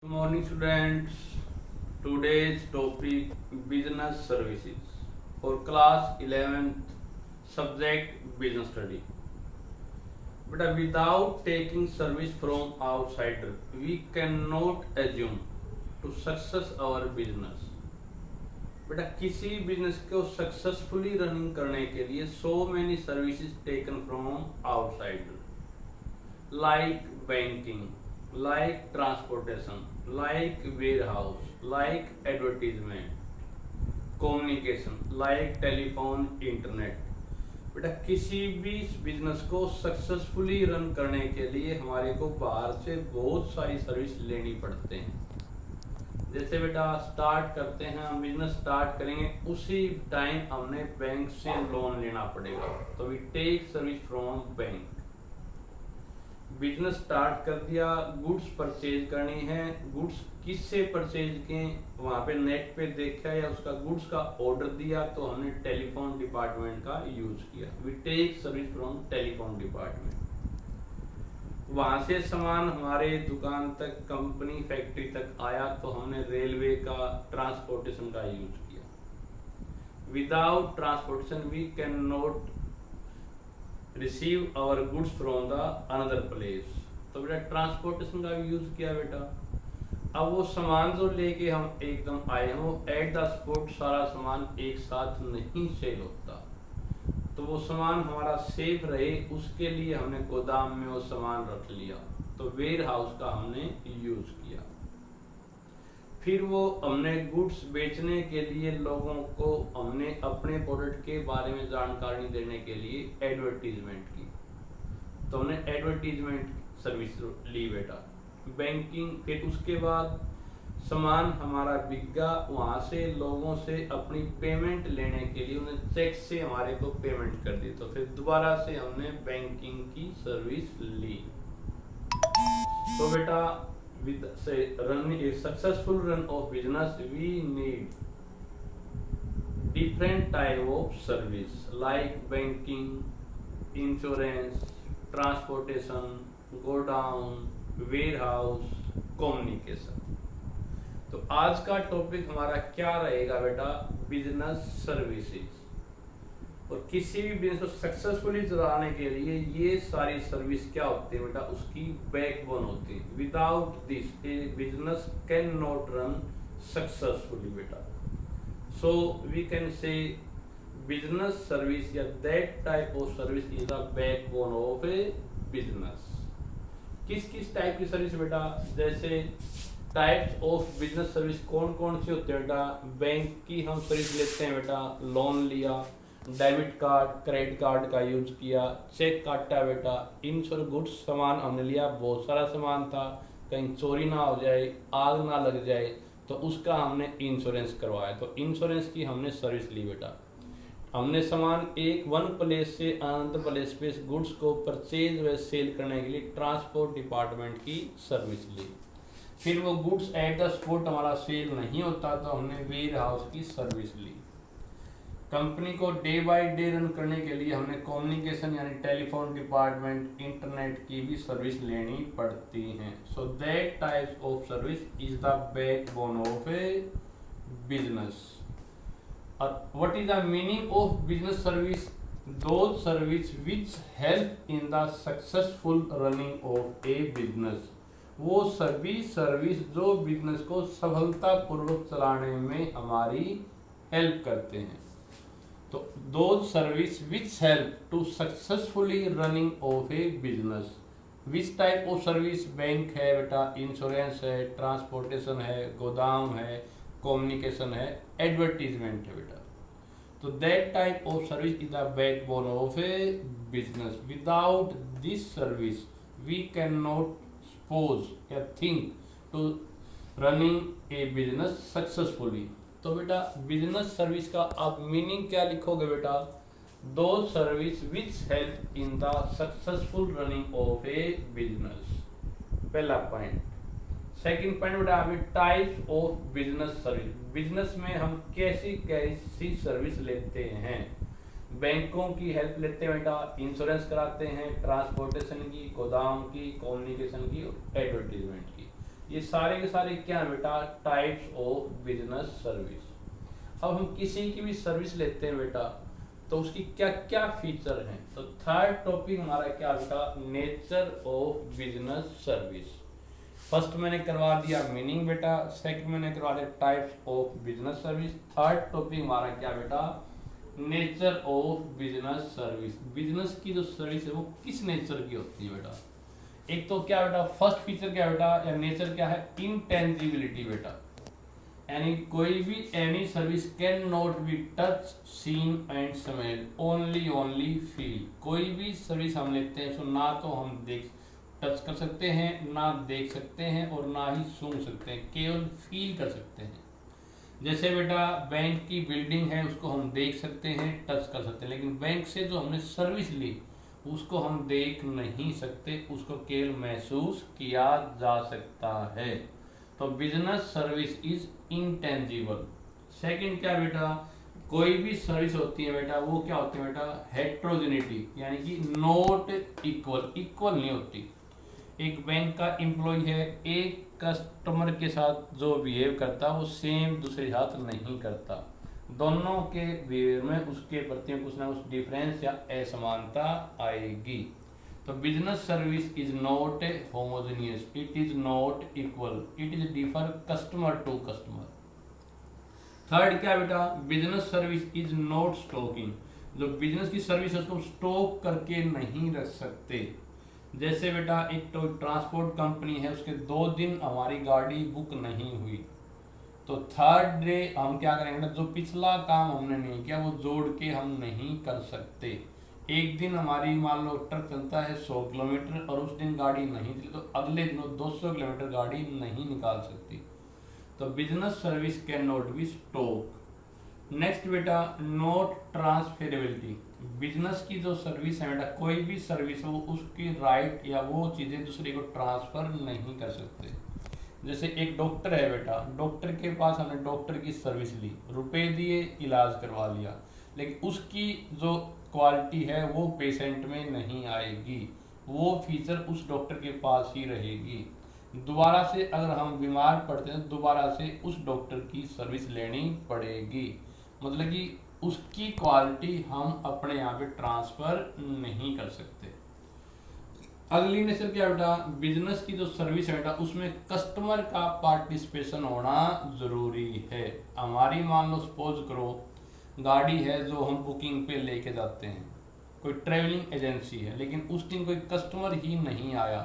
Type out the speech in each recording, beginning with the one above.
Good morning, students. Today's topic business services for class 11th subject business study. But without taking service from outsider, we cannot assume to success our business. बेटा किसी business को successfully running करने के लिए so many services taken from outsider like banking, like transportation, like warehouse, like advertisement, communication, like telephone, internet. बेटा किसी भी business को सक्सेसफुली रन करने के लिए हमारे को बाहर से बहुत सारी सर्विस लेनी पड़ते हैं। जैसे बेटा स्टार्ट करते हैं, हम बिजनेस स्टार्ट करेंगे, उसी टाइम हमने बैंक से लोन लेना पड़ेगा, तो we take service from bank. Business start कर दिया, गुड्स परचेज करनी है, गुड्स किससे परचेज किए, वहां पे नेट पे देखा या उसका गुड्स का ऑर्डर दिया, तो हमने टेलीफोन डिपार्टमेंट का यूज किया। We take service from telephone department. वहां से सामान हमारे दुकान तक, कंपनी, फैक्ट्री तक आया, तो हमने रेलवे का, ट्रांसपोर्टेशन का यूज किया। Without transportation we can not receive our goods from the another place. तो बेटा ट्रांसपोर्टेशन का भी यूज किया बेटा। अब वो सामान जो लेके हम एकदम आए हैं, वो एट द स्पॉट सारा सामान एक साथ नहीं सेल होता, तो वो सामान हमारा सेफ रहे, उसके लिए हमने गोदाम में वो सामान रख लिया, तो वेयर हाउस का हमने यूज किया। फिर वो हमने गुड्स बेचने के लिए लोगों को हमने अपने प्रोडक्ट के बारे में जानकारी देने के लिए एडवर्टीजमेंट की, तो हमने एडवर्टीजमेंट सर्विस ली बेटा। बैंकिंग, फिर उसके बाद सामान हमारा बिक गया, वहां से लोगों से अपनी पेमेंट लेने के लिए उन्हें चेक से हमारे को पेमेंट कर दी, तो फिर दोबारा से हमने बैंकिंग की सर्विस ली। तो बेटा with say run a successful run of business, we need different type of service like banking, insurance, transportation, godown, warehouse, communication। तो आज का टॉपिक हमारा क्या रहेगा बेटा? Business services. और किसी भी बिजनेस को सक्सेसफुली चलाने के लिए ये सारी सर्विस क्या होती है बेटा? उसकी बैकबोन होती है। Without this a business can not run successfully बेटा। So we can say business service या that type of service is the backbone of a business. किस किस टाइप की सर्विस बेटा? जैसे टाइप्स ऑफ बिजनेस सर्विस कौन कौन सी होती है बेटा? बैंक की हम सर्विस लेते हैं बेटा, लोन लिया, डेबिट कार्ड, क्रेडिट कार्ड का यूज किया, चेक काटा बेटा। इंश्योर गुड्स, सामान हमने लिया, बहुत सारा सामान था, कहीं चोरी ना हो जाए, आग ना लग जाए, तो उसका हमने इंश्योरेंस करवाया, तो इंश्योरेंस की हमने सर्विस ली बेटा। हमने सामान वन प्लेस से अनदर प्लेस पे गुड्स को परचेज व सेल करने के लिए ट्रांसपोर्ट डिपार्टमेंट की सर्विस ली। फिर वो गुड्स एट द स्पॉट हमारा सेल नहीं होता, तो हमने वेयर हाउस की सर्विस ली। कंपनी को डे बाय डे रन करने के लिए हमने कम्युनिकेशन यानी टेलीफोन डिपार्टमेंट, इंटरनेट की भी सर्विस लेनी पड़ती हैं। So that types of service is the backbone of a business. और what is the meaning of business service? Those service which help in the successful running of a business. वो सभी service जो business को सफलतापूर्वक चलाने में हमारी help करते हैं। तो those service which help to successfully running of a business। Which type of service? Bank है बेटा, इंश्योरेंस है, ट्रांसपोर्टेशन है, गोदाम है, कम्युनिकेशन है, एडवर्टीजमेंट है बेटा। तो that type of service is the backbone of a business. Without this service we can not suppose या think to running a business successfully. तो बेटा बिजनेस सर्विस का आप मीनिंग क्या लिखोगे बेटा? दो service which help in the successful running of a business. पहला पॉइंट। सेकंड पॉइंट बेटा अभी types of business service. Business में हम कैसी कैसी सर्विस लेते हैं? बैंकों की हेल्प लेते हैं बेटा, इंश्योरेंस कराते हैं, ट्रांसपोर्टेशन की, गोदाम की, कम्युनिकेशन की और एडवर्टीजमेंट की। ये सारे के सारे क्या है बेटा, टाइप्स ऑफ बिजनेस सर्विस। अब हम किसी की भी सर्विस लेते हैं बेटा, तो उसकी क्या क्या फीचर हैं। तो थर्ड टॉपिक हमारा क्या बेटा, nature of business service. First मैंने करवा दिया मीनिंग बेटा, सेकंड मैंने करवा दिया types of business service, third topic हमारा क्या बेटा, nature of business service. Business की जो सर्विस है वो किस नेचर की होती है बेटा। एक तो क्या बेटा, फर्स्ट फीचर क्या बेटा या नेचर क्या है, इंटेंजिबिलिटी बेटा, यानी कोई भी any service can not be touch, seen and smell, only feel. कोई भी सर्विस हम लेते हैं तो ना तो हम देख टच कर सकते हैं, ना देख सकते हैं और ना ही सुन सकते हैं, केवल फील कर सकते हैं। जैसे बेटा बैंक की बिल्डिंग है, उसको हम देख सकते हैं, टच कर सकते हैं, लेकिन बैंक से जो हमने सर्विस ली उसको हम देख नहीं सकते, उसको केवल महसूस किया जा सकता है। तो business service is intangible. Second क्या बेटा, कोई भी सर्विस होती है बेटा वो क्या होती है बेटा, हेट्रोजेनिटी, यानी कि नॉट इक्वल नहीं होती। एक बैंक का एम्प्लॉय है, एक कस्टमर के साथ जो बिहेव करता है वो सेम दूसरे के साथ नहीं करता, दोनों के बिहेवियर में उसके प्रति कुछ ना कुछ डिफरेंस या असमानता आएगी। तो business service is not homogeneous, it is not equal, it is differ customer to customer. Third क्या बेटा, business service is not stocking. जो बिजनेस की सर्विस है उसको स्टॉक करके नहीं रख सकते। जैसे बेटा एक तो ट्रांसपोर्ट कंपनी है, उसके 2 दिन हमारी गाड़ी बुक नहीं हुई, तो थर्ड डे हम क्या करेंगे, जो पिछला काम हमने नहीं किया वो जोड़ के हम नहीं कर सकते। एक दिन हमारी मान लो ट्रक चलता है 100 किलोमीटर और उस दिन गाड़ी नहीं चली, तो अगले दिन 200 किलोमीटर गाड़ी नहीं निकाल सकती। तो business service can not B stock. Next बेटा, नॉट ट्रांसफेरेबिलिटी। बिजनेस की जो सर्विस है बेटा, कोई भी सर्विस हो उसकी राइट या वो चीज़ें दूसरे को ट्रांसफर नहीं कर सकते। जैसे एक डॉक्टर है बेटा, डॉक्टर के पास हमने डॉक्टर की सर्विस ली, रुपए दिए, इलाज करवा लिया, लेकिन उसकी जो क्वालिटी है वो पेशेंट में नहीं आएगी, वो फीचर उस डॉक्टर के पास ही रहेगी। दोबारा से अगर हम बीमार पड़ते हैं दोबारा से उस डॉक्टर की सर्विस लेनी पड़ेगी, मतलब कि उसकी क्वालिटी हम अपने यहाँ पे ट्रांसफर नहीं कर सकते। अगली नेचर क्या बेटा, बिजनेस की जो सर्विस है बेटा उसमें कस्टमर का पार्टिसिपेशन होना जरूरी है। हमारी मान लो सपोज करो गाड़ी है जो हम बुकिंग पे लेके जाते हैं, कोई ट्रेवलिंग एजेंसी है, लेकिन उस दिन कोई कस्टमर ही नहीं आया,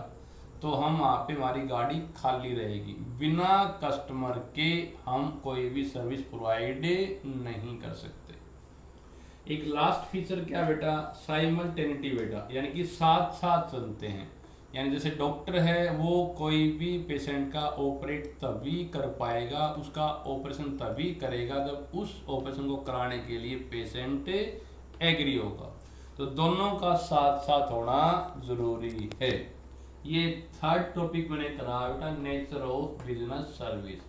तो हम वहाँ पे हमारी गाड़ी खाली रहेगी। बिना कस्टमर के हम कोई भी सर्विस प्रोवाइड नहीं कर सकते। एक लास्ट फीचर क्या बेटा, साइमल्टेनिटी बेटा, यानी कि साथ साथ चलते हैं। यानी जैसे डॉक्टर है वो कोई भी पेशेंट का ऑपरेट तभी कर पाएगा, उसका ऑपरेशन तभी करेगा जब उस ऑपरेशन को कराने के लिए पेशेंट एग्री होगा। तो दोनों का साथ साथ होना जरूरी है। ये थर्ड टॉपिक मैंने करा बेटा, nature of business service.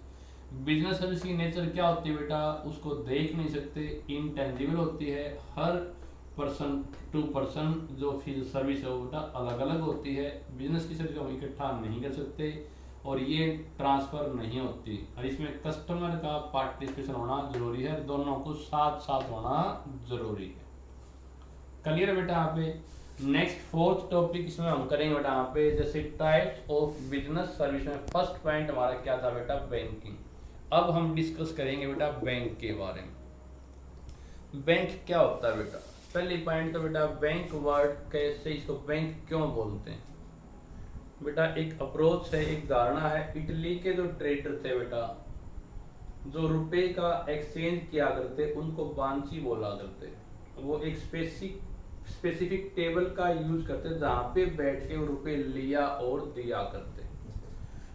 Business service की नेचर क्या होती है बेटा, उसको देख नहीं सकते, इंटेंजिबल होती है, हर पर्सन टू पर्सन जो सर्विस है वो बेटा अलग अलग होती है। बिजनेस की सर्विस हम इकट्ठा नहीं कर सकते और ये ट्रांसफर नहीं होती, और इसमें कस्टमर का पार्टिसिपेशन होना जरूरी है, दोनों को साथ साथ होना जरूरी है। क्लियर बेटा यहाँ पे। नेक्स्ट फोर्थ टॉपिक इसमें हम करेंगे बेटा यहाँ पे, जैसे टाइप्स ऑफ बिजनेस सर्विस में फर्स्ट पॉइंट हमारा क्या था बेटा, बैंकिंग। अब हम डिस्कस करेंगे बेटा बैंक के बारे में। बैंक क्या होता है बेटा, पहली पॉइंट तो बेटा बैंक वर्ड कैसे, इसको बैंक क्यों बोलते हैं बेटा। एक अप्रोच है, एक धारणा है। इटली के जो ट्रेडर थे बेटा, जो रुपए का एक्सचेंज किया करते उनको बांची बोला करते। वो एक स्पेसिफिक टेबल का यूज करते जहां पे बैठ के रुपए लिया और दिया करते,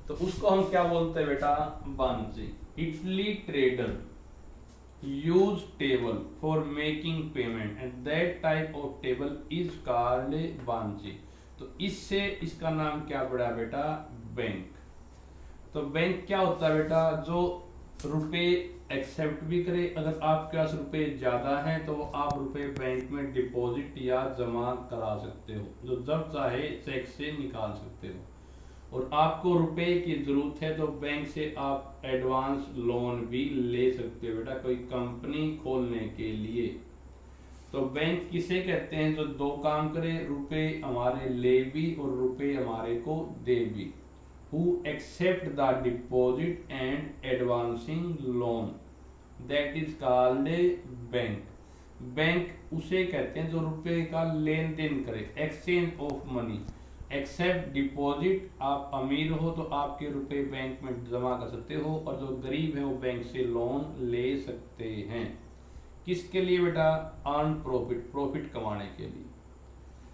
तो उसको हम क्या बोलते हैं बेटा, बांची। Italy trader use table for making payment and that type of table is called बांची। तो इससे इसका नाम क्या पड़ा बेटा, बैंक। तो बैंक क्या होता है बेटा, जो रुपए एक्सेप्ट भी करे, अगर आपके पास रुपए ज्यादा हैं तो आप रुपए बैंक में डिपॉजिट या जमा करा सकते हो, जो जब चाहे चेक से निकाल सकते हो। और आपको रुपए की जरूरत है तो बैंक से आप एडवांस लोन भी ले सकते हो बेटा, कोई कंपनी खोलने के लिए। तो बैंक किसे कहते हैं जो दो काम करे, रुपए हमारे ले भी और रुपए हमारे को दे भी। Who accept the deposit and advancing loan, that is called a bank। Bank उसे कहते हैं जो रुपए का लेन देन करे, exchange of money. Accept deposit, आप अमीर हो तो आपके रुपए बैंक में जमा कर सकते हो, और जो गरीब है वो बैंक से लोन ले सकते हैं। किसके लिए बेटा? अर्न प्रॉफिट, प्रॉफिट कमाने के लिए।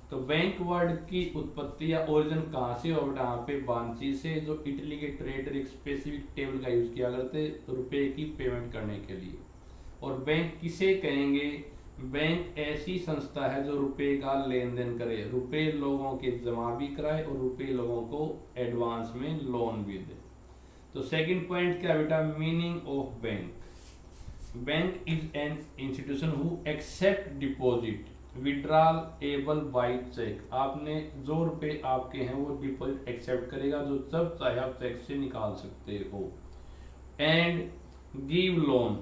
तो बैंक वर्ड की उत्पत्ति या ओरिजिन कहाँ से हो बेटा? यहाँ पे बांची से, जो इटली के ट्रेडर एक स्पेसिफिक टेबल का यूज किया करते रुपए की पेमेंट करने के लिए। और बैंक किसे कहेंगे? बैंक ऐसी संस्था है जो रुपए का लेन देन करे, रुपए लोगों के जमा भी कराए और रुपए लोगों को एडवांस में लोन भी दे। तो सेकंड पॉइंट क्या बेटा? Meaning of bank. Bank is an institution who accept deposit, withdrawal able by cheque. आपने जो रुपए आपके हैं वो डिपॉजिट एक्सेप्ट करेगा, जो जब चाहे आप चेक से निकाल सकते हो। And give loan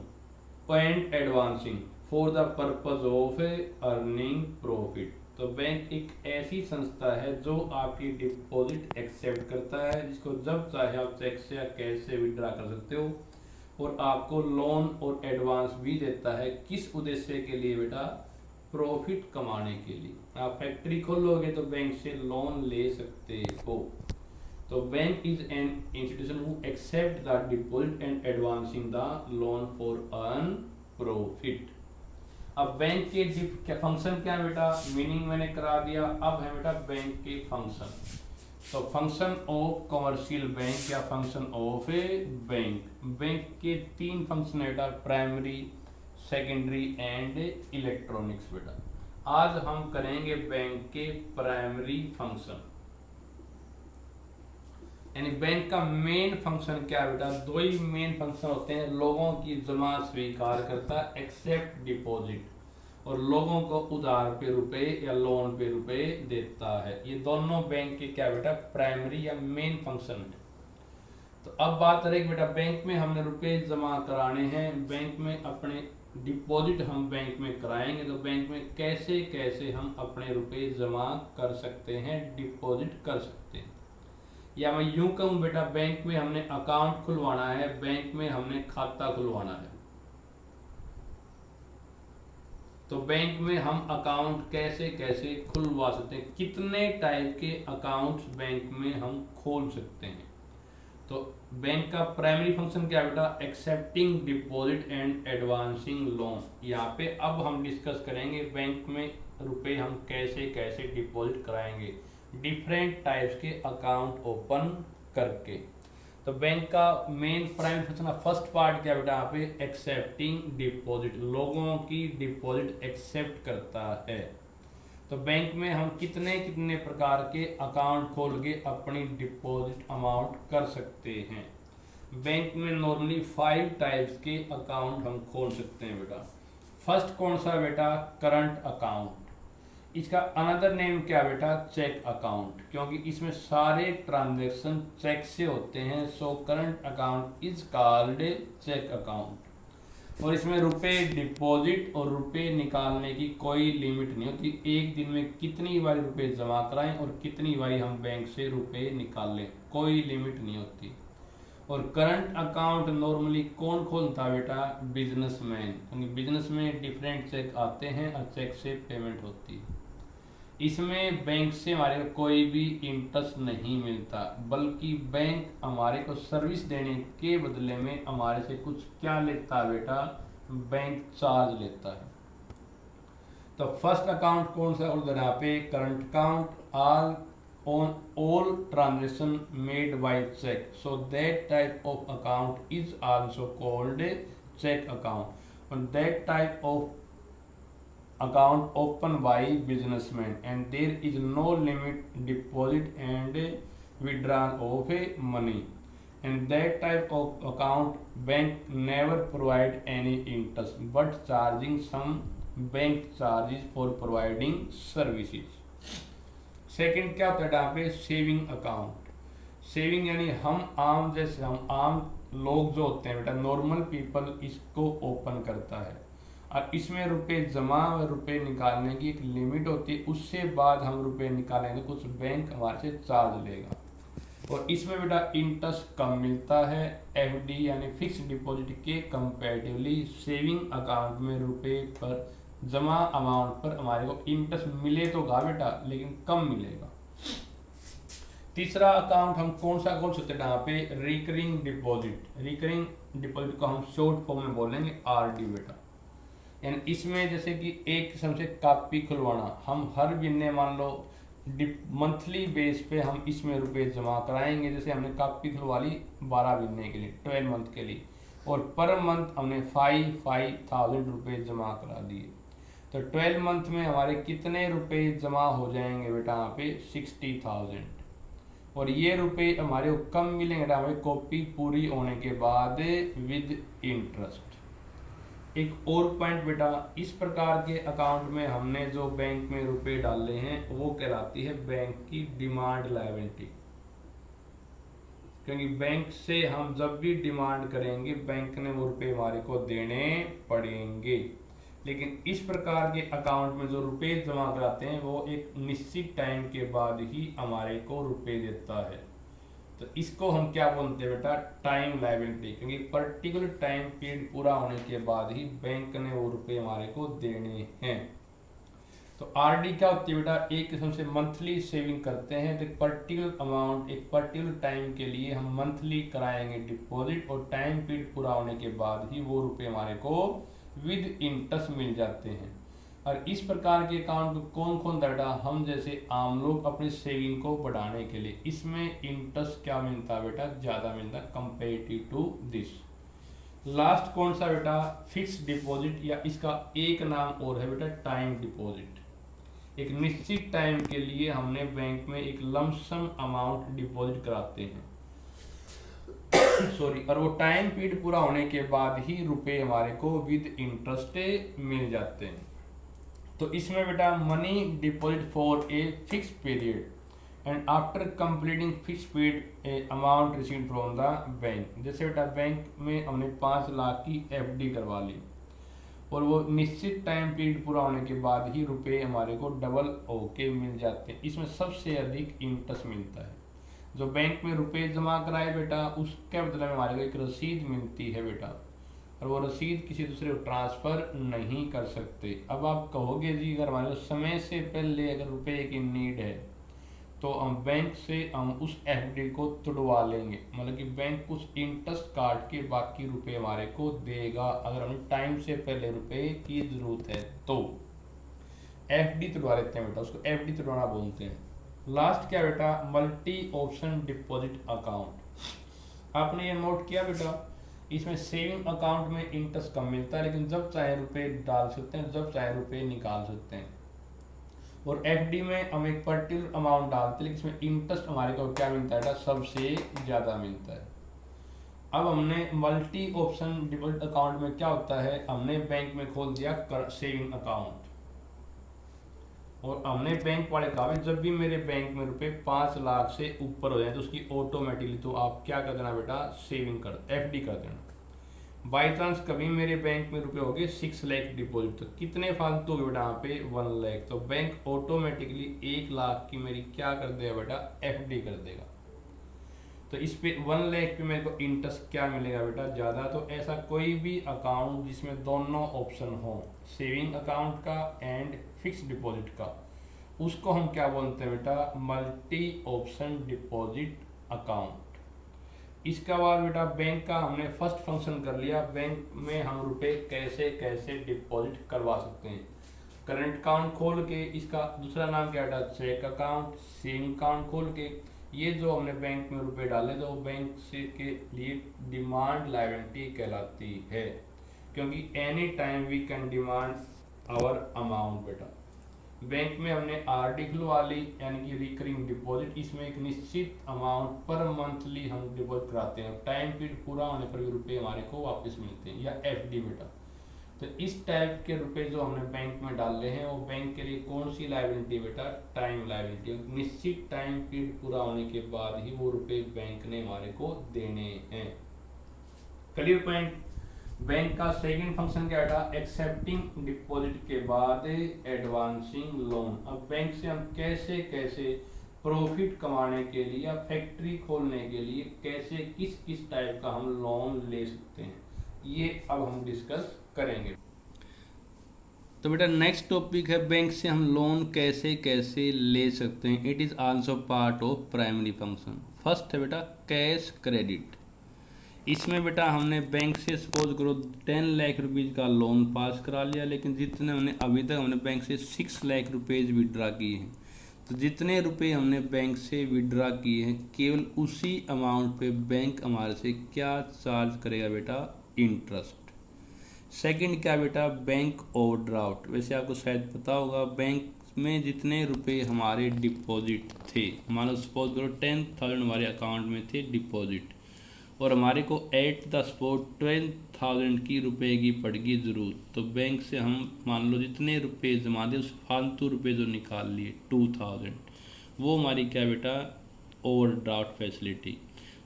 and advancing for the purpose of earning profit. तो बैंक एक ऐसी संस्था है जो आपकी डिपॉजिट एक्सेप्ट करता है, जिसको जब चाहे आप चेक से या कैश से विड्रॉ कर सकते हो, और आपको लोन और एडवांस भी देता है। किस उद्देश्य के लिए बेटा? प्रॉफिट कमाने के लिए। आप फैक्ट्री खोलोगे तो बैंक से लोन ले सकते हो। तो bank is an institution who accept the deposit and advancing the loan for earn profit. अब बैंक के फंक्शन क्या है बेटा? मीनिंग मैंने करा दिया, अब है बेटा बैंक के फंक्शन। तो फंक्शन ऑफ कमर्शियल बैंक या function of A bank. Bank के तीन फंक्शन है बेटा, प्राइमरी, सेकेंडरी एंड इलेक्ट्रॉनिक्स। बेटा आज हम करेंगे बैंक के प्राइमरी फंक्शन, यानी बैंक का मेन फंक्शन क्या है बेटा? दो ही मेन फंक्शन होते हैं, लोगों की जमा स्वीकार करता है एक्सेप्ट डिपॉजिट, और लोगों को उधार पे रुपए या लोन पे रुपए देता है। ये दोनों बैंक के क्या बेटा? प्राइमरी या मेन फंक्शन है। तो अब बात करें बेटा, बैंक में हमने रुपए जमा कराने हैं, बैंक में अपने डिपॉजिट हम बैंक में कराएंगे, तो बैंक में कैसे कैसे हम अपने रुपए जमा कर सकते हैं, डिपॉजिट कर सकते हैं। या मैं यूं कहूं बेटा, बैंक में हमने अकाउंट खुलवाना है, बैंक में हमने खाता खुलवाना है, तो बैंक में हम अकाउंट कैसे कैसे खुलवा सकते हैं, कितने टाइप के अकाउंट्स बैंक में हम खोल सकते हैं। तो बैंक का प्राइमरी फंक्शन क्या है बेटा? Accepting deposit and advancing loan. यहाँ पे अब हम डिस्कस करेंगे बैंक में रुपए हम कैसे कैसे डिपॉजिट कराएंगे, डिफरेंट टाइप्स के अकाउंट ओपन करके। तो बैंक का main primary function first part क्या बेटा? यहाँ पे एक्सेप्टिंग डिपॉजिट, लोगों की डिपॉजिट एक्सेप्ट करता है। तो बैंक में हम कितने कितने प्रकार के अकाउंट खोल के अपनी डिपॉजिट अमाउंट कर सकते हैं। बैंक में नॉर्मली 5 टाइप्स के अकाउंट हम खोल सकते हैं बेटा। फर्स्ट कौन सा बेटा? Current account. इसका अनदर नेम क्या बेटा? चेक अकाउंट, क्योंकि इसमें सारे ट्रांजैक्शन चेक से होते हैं। So current account is called cheque account. और इसमें रुपए डिपॉजिट और रुपए निकालने की कोई लिमिट नहीं होती, एक दिन में कितनी बार रुपए जमा कराएं और कितनी बार हम बैंक से रुपए निकाल लें, कोई लिमिट नहीं होती। और करंट अकाउंट नॉर्मली कौन खोलता है बेटा? बिजनेसमैन, क्योंकि बिजनेस में डिफरेंट चेक आते हैं और चेक से पेमेंट होती है। इसमें बैंक से हमारे को कोई भी इंटरेस्ट नहीं मिलता, बल्कि बैंक हमारे को सर्विस देने के बदले में हमारे से कुछ क्या लेता है बेटा? बैंक चार्ज लेता है। तो फर्स्ट अकाउंट कौन सा? उधर यहाँ पे current account, all transaction made by check, so that type of account is also called a check account, and that type of account opened by businessmen, and there is no limit deposit and withdrawal of money, and that type of account bank never provide any interest but charging some bank charges for providing services। Second क्या होता है यहाँ पे? Saving account. Saving यानी हम आम लोग जो होते हैं बेटा, नॉर्मल पीपल इसको ओपन करता है और इसमें रुपए जमा और रुपए निकालने की एक लिमिट होती है, उससे बाद हम रुपए निकालेंगे कुछ बैंक हमारे से चार्ज लेगा और इसमें बेटा इंटरेस्ट कम मिलता है एफडी यानी फिक्स डिपॉजिट के कंपैरेटिवली। सेविंग अकाउंट में रुपए पर जमा अमाउंट पर हमारे को इंटरेस्ट मिले तो गा बेटा, लेकिन कम मिलेगा। तीसरा अकाउंट हम कौन सा खोल सकते हैं यहाँ पे, रिकरिंग डिपॉजिट। रिकरिंग डिपॉजिट को हम शॉर्ट फॉर्म में बोलेंगे आरडी बेटा। यानी इसमें जैसे कि एक किस्म से कापी खुलवाना, हम हर महीने मान लो मंथली बेस पे हम इसमें रुपए जमा कराएंगे। जैसे हमने कापी खुलवा ली 12 महीने के लिए, 12 मंथ के लिए, और पर मंथ हमने 5,000 रुपये जमा करा दिए, तो 12 मंथ में हमारे कितने रुपए जमा हो जाएंगे बेटा, यहाँ पे 60,000। और ये रुपए हमारे को कम मिलेंगे हमें कॉपी पूरी होने के बाद विद इंटरेस्ट। एक और पॉइंट बेटा, इस प्रकार के अकाउंट में हमने जो बैंक में रुपए डाले हैं वो कहलाती है बैंक की डिमांड लायबिलिटी, क्योंकि बैंक से हम जब भी डिमांड करेंगे बैंक ने वो रुपए हमारे को देने पड़ेंगे। लेकिन इस प्रकार के अकाउंट में जो रुपए जमा कराते हैं वो एक निश्चित टाइम के बाद ही हमारे को रुपए देता है, तो इसको हम क्या बोलते हैं बेटा, टाइम लायबिलिटी, क्योंकि पर्टिकुलर टाइम पीरियड पूरा होने के बाद ही बैंक ने वो रुपए हमारे को देने हैं। तो आरडी क्या होती है बेटा, एक किस्म से मंथली सेविंग करते हैं, तो पर्टिकुलर अमाउंट एक पर्टिकुलर टाइम के लिए हम मंथली कराएंगे डिपॉजिट और टाइम पीरियड पूरा होने के बाद ही वो रुपए हमारे को विद इंटरेस्ट मिल जाते हैं। और इस प्रकार के अकाउंट को कौन कौन डाटा, हम जैसे आम लोग अपनी सेविंग को बढ़ाने के लिए, इसमें इंटरेस्ट क्या मिलता है बेटा, ज़्यादा मिलता है कंपेरेटिव टू दिस। लास्ट कौन सा बेटा, फिक्स डिपॉजिट, या इसका एक नाम और है बेटा टाइम डिपॉजिट। एक निश्चित टाइम के लिए हमने बैंक में एक लमसम अमाउंट डिपॉजिट कराते हैं सॉरी, और वो टाइम पीरियड पूरा होने के बाद ही रुपए हमारे को विद इंटरेस्ट मिल जाते हैं। तो इसमें बेटा money deposit for a fix period and after completing fix period amount received from the bank. जैसे बेटा बैंक में हमने 5 लाख की एफडी करवा ली और वो निश्चित टाइम पीरियड पूरा होने के बाद ही रुपए हमारे को डबल होके मिल जाते हैं। इसमें सबसे अधिक इंटरेस्ट मिलता है। जो बैंक में रुपए जमा कराए बेटा, उसके बदले में हमारे को एक रसीद मिलती है बेटा, और वो रसीद किसी दूसरे को ट्रांसफ़र नहीं कर सकते। अब आप कहोगे जी अगर हमारे समय से पहले अगर रुपए की नीड है तो हम बैंक से हम उस एफडी को तुड़वा लेंगे, मतलब कि बैंक कुछ इंटरेस्ट काट के बाकी रुपए हमारे को देगा अगर हमें टाइम से पहले रुपए की ज़रूरत है तो। एफडी तुड़वा लेते हैं बेटा, उसको एफडी तुड़वाना बोलते हैं। लास्ट क्या बेटा, मल्टी ऑप्शन डिपॉजिट अकाउंट। आपने ये नोट किया बेटा, इसमें सेविंग अकाउंट में इंटरेस्ट कम मिलता है, लेकिन जब चाहे रुपए डाल सकते हैं, जब चाहे रुपए निकाल सकते हैं। और एफडी में हम एक पर्टिकुलर अमाउंट डालते हैं, लेकिन इसमें इंटरेस्ट हमारे को क्या मिलता है, सबसे ज़्यादा मिलता है। अब हमने मल्टी ऑप्शन डिपॉजिट अकाउंट में क्या होता है, हमने बैंक में खोल दिया सेविंग अकाउंट और हमने बैंक वाले कहा जब भी मेरे बैंक में रुपए 5 लाख से ऊपर हो जाए तो उसकी ऑटोमेटिकली तो आप क्या कर देना बेटा, सेविंग कर एफडी कर देना। बाई चांस कभी मेरे बैंक में रुपए हो गए 6 लाख डिपॉजिट, तो कितने फालतू हो गए बेटा यहाँ पे 1 लाख, तो बैंक ऑटोमेटिकली 1 लाख की मेरी क्या कर देगा बेटा, एफडी कर देगा। तो इस पे 1 लाख पे मेरे को इंटरेस्ट क्या मिलेगा बेटा, ज़्यादा। तो ऐसा कोई भी अकाउंट जिसमें दोनों ऑप्शन हो, सेविंग अकाउंट का एंड फिक्स डिपॉजिट का, उसको हम क्या बोलते हैं बेटा, मल्टी ऑप्शन डिपॉजिट अकाउंट। इसका बाद बेटा बैंक का हमने फर्स्ट फंक्शन कर लिया, बैंक में हम रुपए कैसे कैसे डिपॉजिट करवा सकते हैं। करंट अकाउंट खोल के, इसका दूसरा नाम क्या बेटा, चेक अकाउंट। सेविंग अकाउंट खोल के ये जो हमने बैंक में रुपए डाले तो वो बैंक से के लिए डिमांड लायबिलिटी कहलाती है, क्योंकि any time we can demand our amount बेटा। बैंक में हमने आरडी खुलवा ली यानी कि रिकरिंग डिपॉजिट, इसमें एक निश्चित अमाउंट पर मंथली हम डिपॉजिट कराते हैं, टाइम पीरियड पूरा होने पर भी रुपए हमारे को वापस मिलते हैं, या एफडी बेटा। तो इस टाइप के रुपए जो हमने बैंक में डाले हैं वो बैंक के लिए कौन सी लायबिलिटी बेटा, टाइम लायबिलिटी। निश्चित टाइम पीरियड पूरा होने के बाद ही वो रुपए बैंक ने हमारे को देने हैं। Clear point. बैंक का सेकंड फंक्शन क्या बेटा, एक्सेप्टिंग डिपॉजिट के बाद एडवांसिंग लोन। अब बैंक से हम कैसे कैसे प्रॉफिट कमाने के लिए या फैक्ट्री खोलने के लिए कैसे किस किस टाइप का हम लोन ले सकते हैं, ये अब हम डिस्कस करेंगे। तो बेटा नेक्स्ट टॉपिक है बैंक से हम लोन कैसे कैसे ले सकते हैं। It is also part of primary function. First है बेटा कैश क्रेडिट। इसमें बेटा हमने बैंक से सपोज करो 10 लाख रुपीज़ का लोन पास करा लिया, लेकिन जितने हमने अभी तक हमने बैंक से 6 लाख रुपीज़ विड्रा किए हैं। तो जितने रुपए हमने बैंक से विड्रा किए हैं केवल उसी अमाउंट पे बैंक हमारे से क्या चार्ज करेगा बेटा, इंटरेस्ट। सेकंड क्या बेटा, बैंक ओवरड्राफ्ट। वैसे आपको शायद पता होगा बैंक में जितने रुपए हमारे डिपॉजिट थे, मान लो सपोज करो 10,000 हमारे अकाउंट में थे डिपॉजिट, और हमारे को एट द स्पॉट 12,000 की रुपए की पड़ गई ज़रूरत, तो बैंक से हम मान लो जितने रुपए जमा दे उस फालतू रुपए जो निकाल लिए 2,000, वो हमारी क्या बेटा, ओवरड्राफ्ट फैसिलिटी।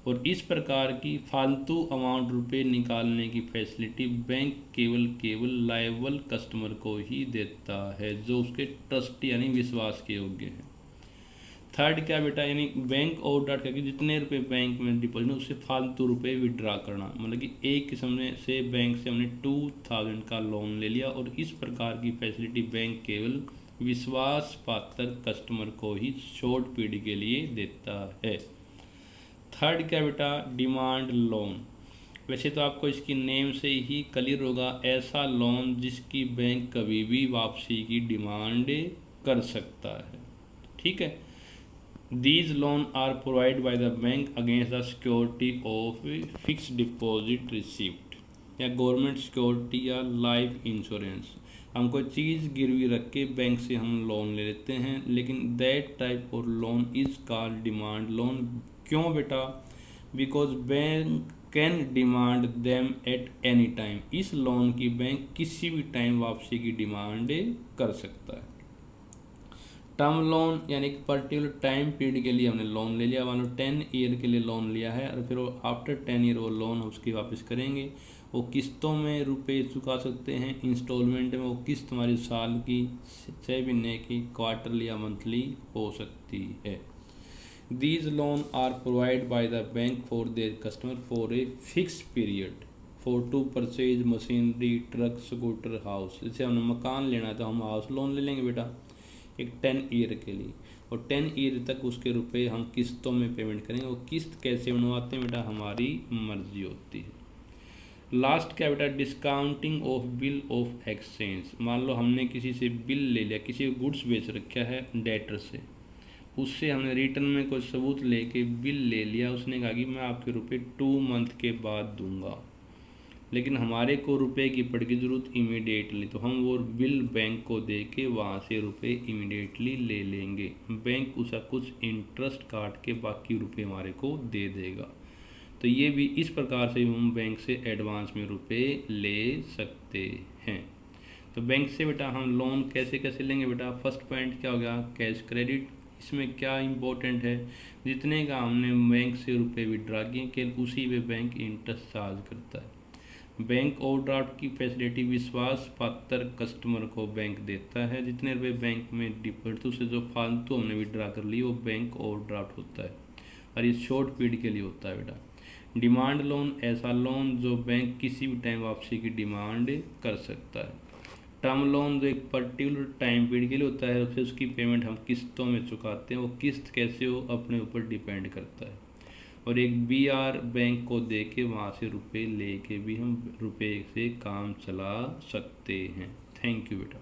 और इस प्रकार की फालतू अमाउंट रुपए निकालने की फैसिलिटी बैंक केवल लायबल कस्टमर को ही देता है जो उसके ट्रस्ट यानी विश्वास के योग्य है। थर्ड क्या बेटा, यानी बैंक ओवरड्राफ्ट करके जितने रुपए बैंक में डिपॉजिट उससे फालतू रुपए विड्रा करना, मतलब कि एक किस्म से बैंक से हमने 2,000 का लोन ले लिया और इस प्रकार की फैसिलिटी बैंक केवल विश्वास पात्र कस्टमर को ही शॉर्ट पीरियड के लिए देता है। थर्ड क्या बेटा, डिमांड लोन। वैसे तो आपको इसकी नेम से ही क्लियर होगा, ऐसा लोन जिसकी बैंक कभी भी वापसी की डिमांड कर सकता है। ठीक है। These loan are provide by the bank against the security of fixed deposit receipt, या गवर्नमेंट सिक्योरिटी या लाइफ इंश्योरेंस। हम कोई चीज़ गिरवी रख के बैंक से हम लोन ले लेते हैं, लेकिन that type of loan is called demand loan. क्यों बेटा, because bank can demand them at any time. इस लोन की बैंक किसी भी टाइम वापसी की डिमांड कर सकता है। टर्म लोन यानी कि पर्टिकुलर टाइम पीरियड के लिए हमने लोन ले लिया, मान लो 10 ईयर के लिए लोन लिया है, और फिर वो आफ्टर 10 ईयर वो लोन उसकी वापस करेंगे। वो किस्तों में रुपए चुका सकते हैं, इंस्टॉलमेंट में वो किस्त हमारी साल की, 6 महीने की, क्वार्टरली या मंथली हो सकती है। These loans are provided by the bank for their customer for a fixed period for to purchase machinery, truck, scooter, house। जैसे हमने मकान लेना है तो हम हाउस लोन ले लेंगे बेटा एक 10 ईयर के लिए, और 10 ईयर तक उसके रुपए हम किस्तों में पेमेंट करेंगे। वो किस्त कैसे बनवाते हैं बेटा, हमारी मर्जी होती है। लास्ट क्या बेटा, discounting of bill of exchange. मान लो हमने किसी से बिल ले लिया, किसी को गुड्स बेच रखा है डेटर से, उससे हमने रिटर्न में कोई सबूत लेके बिल ले लिया, उसने कहा कि मैं आपके रुपए 2 मंथ के बाद दूंगा, लेकिन हमारे को रुपए की पड़ गई ज़रूरत इमीडिएटली, तो हम वो बिल बैंक को दे के वहाँ से रुपए इमीडिएटली ले लेंगे। बैंक उसका कुछ इंटरेस्ट काट के बाकी रुपए हमारे को दे देगा। तो ये भी इस प्रकार से हम बैंक से एडवांस में रुपए ले सकते हैं। तो बैंक से बेटा हम लोन कैसे कैसे लेंगे बेटा, फर्स्ट पॉइंट क्या हो गया, कैश क्रेडिट। इसमें क्या इंपॉर्टेंट है, जितने का हमने बैंक से रुपए विड्रा किए केवल उसी पे बैंक इंटरेस्ट चार्ज करता है। बैंक ओवरड्राफ्ट की फैसिलिटी विश्वास पात्र कस्टमर को बैंक देता है। जितने रुपए बैंक में डिपॉजिट उससे जो फालतू हमने विड्रा कर ली वो बैंक ओवरड्राफ्ट होता है, और ये शॉर्ट पीरियड के लिए होता है बेटा। डिमांड लोन ऐसा लोन जो बैंक किसी भी टाइम वापसी की डिमांड कर सकता है। टर्म लोन जो एक पर्टिकुलर टाइम पीरियड के लिए होता है, फिर उसकी पेमेंट हम किस्तों में चुकाते हैं। वो किस्त कैसे हो अपने ऊपर डिपेंड करता है। और एक BR बैंक को दे के वहाँ से रुपए ले के भी हम रुपए से काम चला सकते हैं। थैंक यू बेटा।